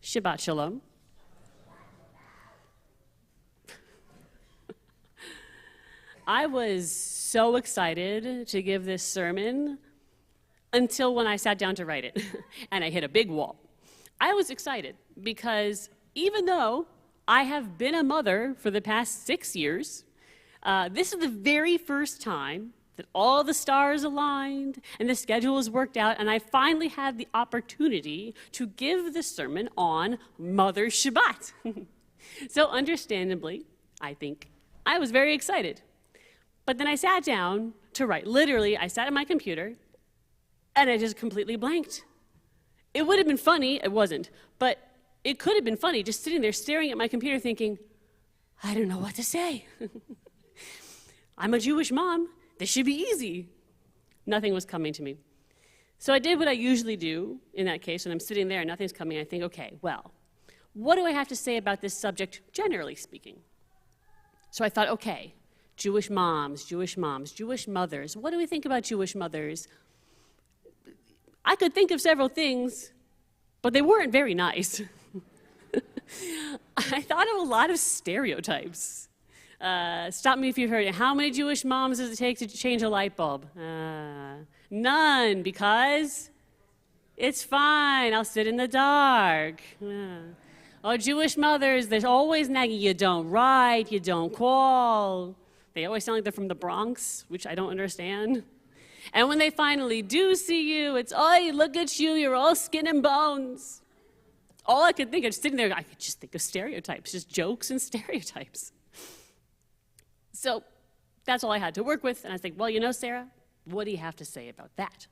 Shabbat Shalom. I was so excited to give this sermon until when I sat down to write it, and I hit a big wall. I was excited because even though I have been a mother for the past 6 years, this is the very first time that all the stars aligned and the schedule was worked out, and I finally had the opportunity to give the sermon on Mother's Shabbat. So understandably, I think, I was very excited. But then I sat down to write. Literally, I sat at my computer, and I just completely blanked. It would have been funny, it wasn't, but it could have been funny just sitting there staring at my computer thinking, I don't know what to say. I'm a Jewish mom. This should be easy. Nothing was coming to me. So I did what I usually do in that case when I'm sitting there and nothing's coming. I think, okay, well, what do I have to say about this subject, generally speaking? So I thought, okay, Jewish mothers. What do we think about Jewish mothers? I could think of several things, but they weren't very nice. I thought of a lot of stereotypes. Stop me if you've heard it. How many Jewish moms does it take to change a light bulb? None, because it's fine. I'll sit in the dark. Oh, Jewish mothers, there's always nagging. You don't write, you don't call. They always sound like they're from the Bronx, which I don't understand. And when they finally do see you, it's, oh, look at you, you're all skin and bones. All I could think of, sitting there, I could just think of stereotypes, just jokes and stereotypes. So that's all I had to work with. And I was like, well, you know, Sarah, what do you have to say about that?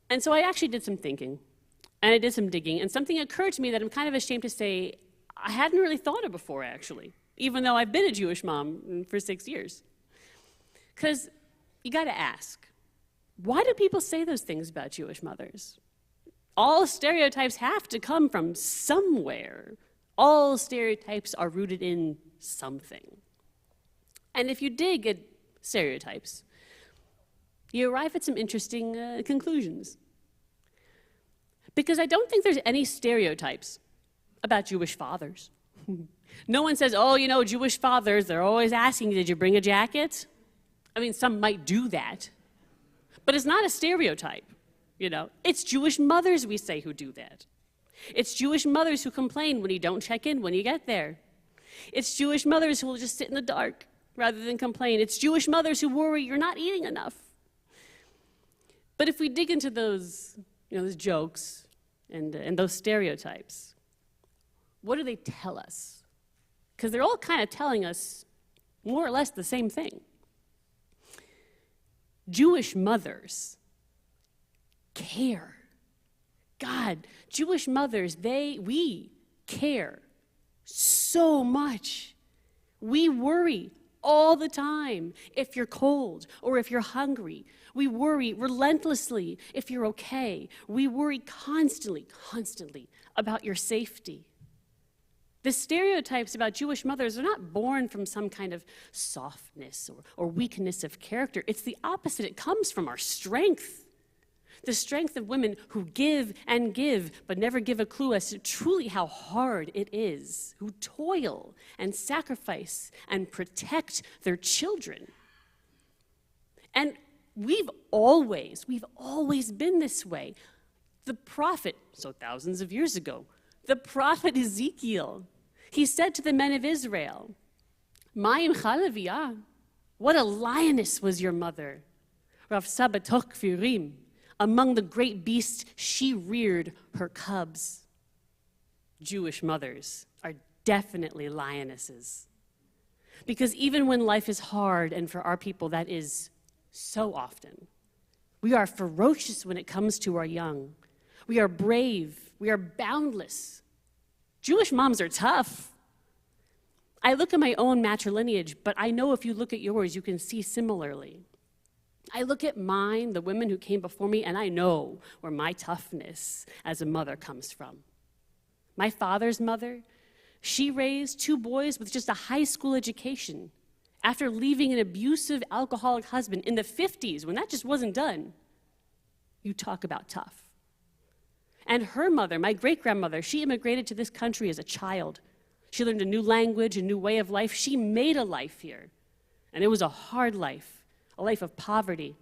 And so I actually did some thinking, and I did some digging, and something occurred to me that I'm kind of ashamed to say I hadn't really thought of before, actually, even though I've been a Jewish mom for 6 years. Because you got to ask, why do people say those things about Jewish mothers? All stereotypes have to come from somewhere. All stereotypes are rooted in something. And if you dig at stereotypes, you arrive at some interesting conclusions. Because I don't think there's any stereotypes about Jewish fathers. No one says, oh, you know, Jewish fathers, they're always asking, did you bring a jacket? I mean, some might do that. But it's not a stereotype, you know. It's Jewish mothers, we say, who do that. It's Jewish mothers who complain when you don't check in when you get there. It's Jewish mothers who will just sit in the dark rather than complain. It's Jewish mothers who worry you're not eating enough. But if we dig into those, you know, those jokes and those stereotypes, what do they tell us? Because they're all kind of telling us more or less the same thing. Jewish mothers care. God, Jewish mothers, we care so much. We worry all the time if you're cold or if you're hungry. We worry relentlessly if you're okay. We worry constantly about your safety. The stereotypes about Jewish mothers are not born from some kind of softness or weakness of character. It's the opposite. It comes from our strength. The strength of women who give and give, but never give a clue as to truly how hard it is, who toil and sacrifice and protect their children. And we've always been this way. The prophet, so thousands of years ago, the prophet Ezekiel, he said to the men of Israel, Ma'im chalaviyah, what a lioness was your mother. Rav Sabatok Firim, among the great beasts, she reared her cubs. Jewish mothers are definitely lionesses. Because even when life is hard, and for our people that is so often, we are ferocious when it comes to our young. We are brave. We are boundless. Jewish moms are tough. I look at my own matrilineage, but I know if you look at yours, you can see similarly. I look at mine, the women who came before me, and I know where my toughness as a mother comes from. My father's mother, she raised 2 boys with just a high school education after leaving an abusive alcoholic husband in the 50s when that just wasn't done. You talk about tough. And her mother, my great-grandmother, she immigrated to this country as a child. She learned a new language, a new way of life. She made a life here. And it was a hard life, a life of poverty.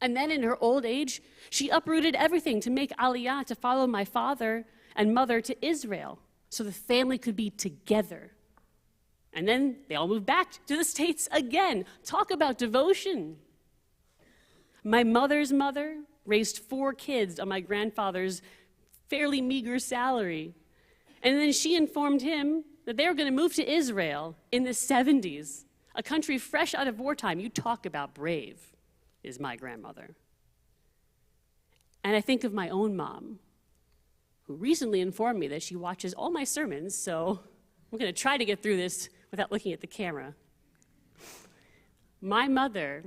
And then in her old age, she uprooted everything to make Aliyah, to follow my father and mother to Israel so the family could be together. And then they all moved back to the States again. Talk about devotion. My mother's mother raised 4 kids on my grandfather's fairly meager salary. And then she informed him that they were going to move to Israel in the 70s, a country fresh out of wartime. You talk about brave, is my grandmother. And I think of my own mom, who recently informed me that she watches all my sermons, so we're going to try to get through this without looking at the camera. My mother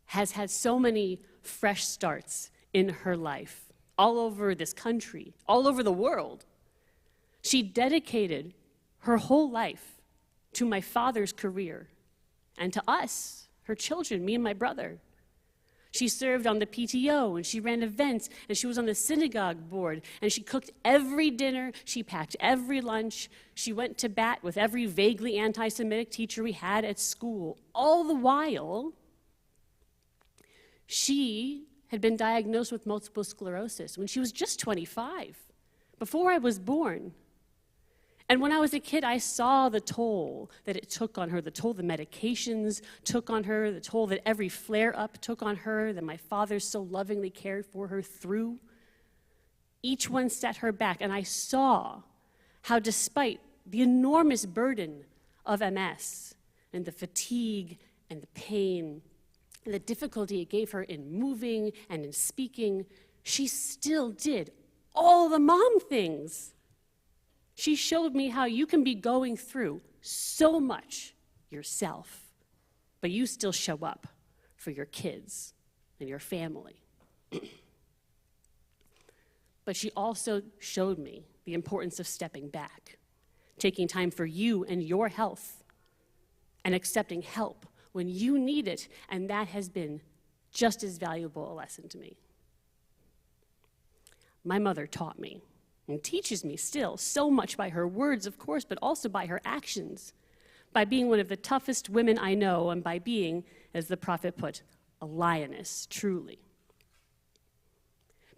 has had so many fresh starts in her life, all over this country, all over the world. She dedicated her whole life to my father's career and to us, her children, me and my brother. She served on the PTO, and she ran events, and she was on the synagogue board, and she cooked every dinner, she packed every lunch, she went to bat with every vaguely anti-Semitic teacher we had at school. All the while, she had been diagnosed with multiple sclerosis when she was just 25, before I was born. And when I was a kid, I saw the toll that it took on her, the toll the medications took on her, the toll that every flare-up took on her, that my father so lovingly cared for her through. Each one set her back, and I saw how despite the enormous burden of MS and the fatigue and the pain and the difficulty it gave her in moving and in speaking, she still did all the mom things. She showed me how you can be going through so much yourself, but you still show up for your kids and your family. But she also showed me the importance of stepping back, taking time for you and your health, and accepting help when you need it, and that has been just as valuable a lesson to me. My mother taught me, and teaches me still so much by her words, of course, but also by her actions, by being one of the toughest women I know, and by being, as the prophet put, a lioness, truly.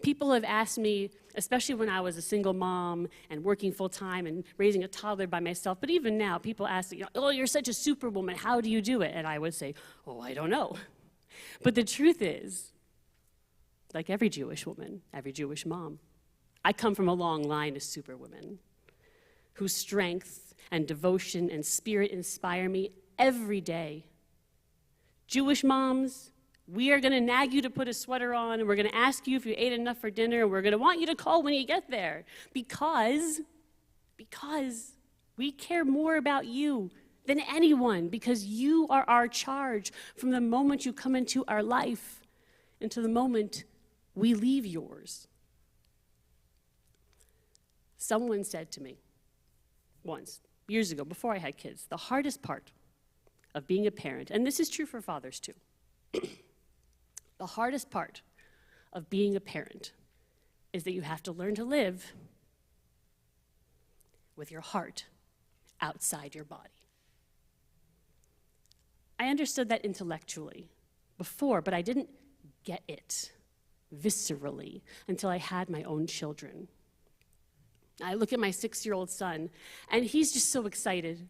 People have asked me, especially when I was a single mom and working full-time and raising a toddler by myself, but even now, people ask me, oh, you're such a superwoman, how do you do it? And I would say, oh, I don't know. But the truth is, like every Jewish woman, every Jewish mom, I come from a long line of superwomen whose strength and devotion and spirit inspire me every day. Jewish moms, we are going to nag you to put a sweater on, and we're going to ask you if you ate enough for dinner, and we're going to want you to call when you get there, because we care more about you than anyone, because you are our charge from the moment you come into our life until the moment we leave yours. Someone said to me once, years ago, before I had kids, the hardest part of being a parent, and this is true for fathers too, the hardest part of being a parent is that you have to learn to live with your heart outside your body. I understood that intellectually before, but I didn't get it viscerally until I had my own children. I look at my 6-year-old son, and he's just so excited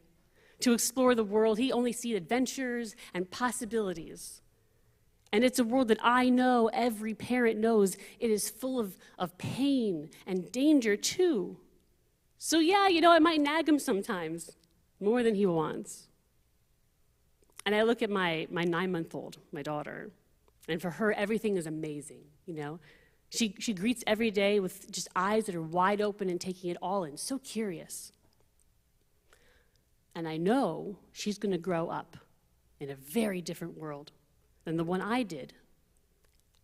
to explore the world. He only sees adventures and possibilities. And it's a world that I know, every parent knows, it is full of pain and danger too. So yeah, I might nag him sometimes, more than he wants. And I look at my 9-month-old, my daughter, and for her, everything is amazing, She greets every day with just eyes that are wide open and taking it all in, so curious. And I know she's going to grow up in a very different world than the one I did.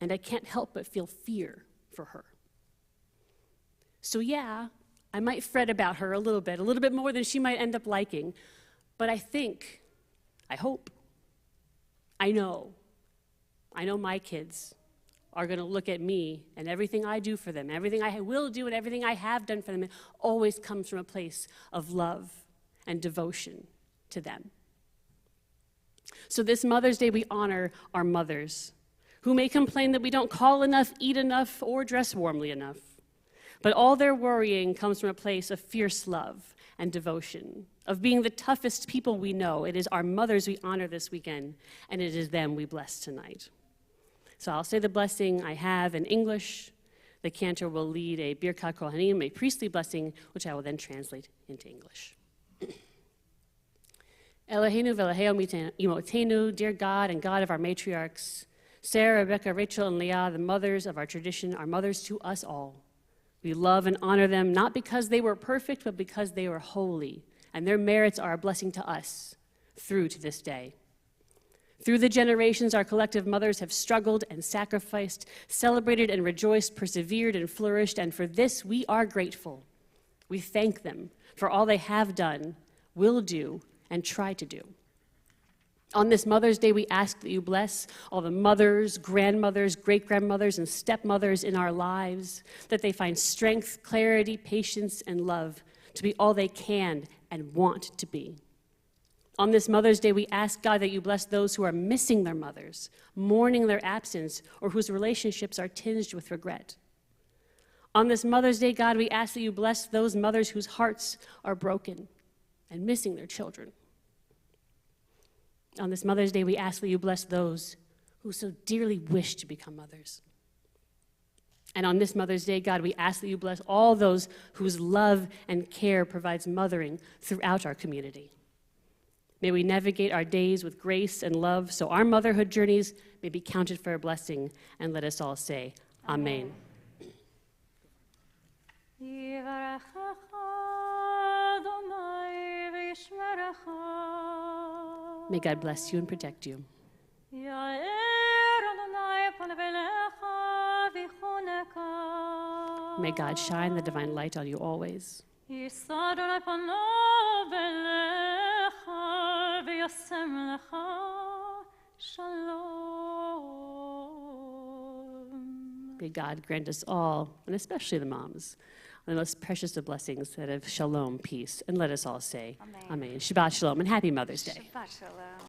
And I can't help but feel fear for her. So yeah, I might fret about her a little bit more than she might end up liking. But I hope, I know my kids are going to look at me and everything I do for them, everything I will do and everything I have done for them, it always comes from a place of love and devotion to them. So this Mother's Day, we honor our mothers, who may complain that we don't call enough, eat enough, or dress warmly enough. But all their worrying comes from a place of fierce love and devotion, of being the toughest people we know. It is our mothers we honor this weekend, and it is them we bless tonight. So I'll say the blessing I have in English. The cantor will lead a Birkat Kohanim, a priestly blessing, which I will then translate into English. Eloheinu v'Elohei imotenu, dear God and God of our matriarchs, Sarah, Rebecca, Rachel, and Leah, the mothers of our tradition, are mothers to us all. We love and honor them, not because they were perfect, but because they were holy, and their merits are a blessing to us through to this day. Through the generations, our collective mothers have struggled and sacrificed, celebrated and rejoiced, persevered and flourished, and for this we are grateful. We thank them for all they have done, will do, and try to do. On this Mother's Day, we ask that you bless all the mothers, grandmothers, great-grandmothers, and stepmothers in our lives, that they find strength, clarity, patience, and love to be all they can and want to be. On this Mother's Day, we ask, God, that you bless those who are missing their mothers, mourning their absence, or whose relationships are tinged with regret. On this Mother's Day, God, we ask that you bless those mothers whose hearts are broken and missing their children. On this Mother's Day, we ask that you bless those who so dearly wish to become mothers. And on this Mother's Day, God, we ask that you bless all those whose love and care provides mothering throughout our community. May we navigate our days with grace and love so our motherhood journeys may be counted for a blessing. And let us all say, Amen. May God bless you and protect you. May God shine the divine light on you always. May God grant us all, and especially the moms, the most precious of blessings that of shalom, peace. And let us all say, Amen. Shabbat shalom, and happy Mother's Day. Shabbat shalom.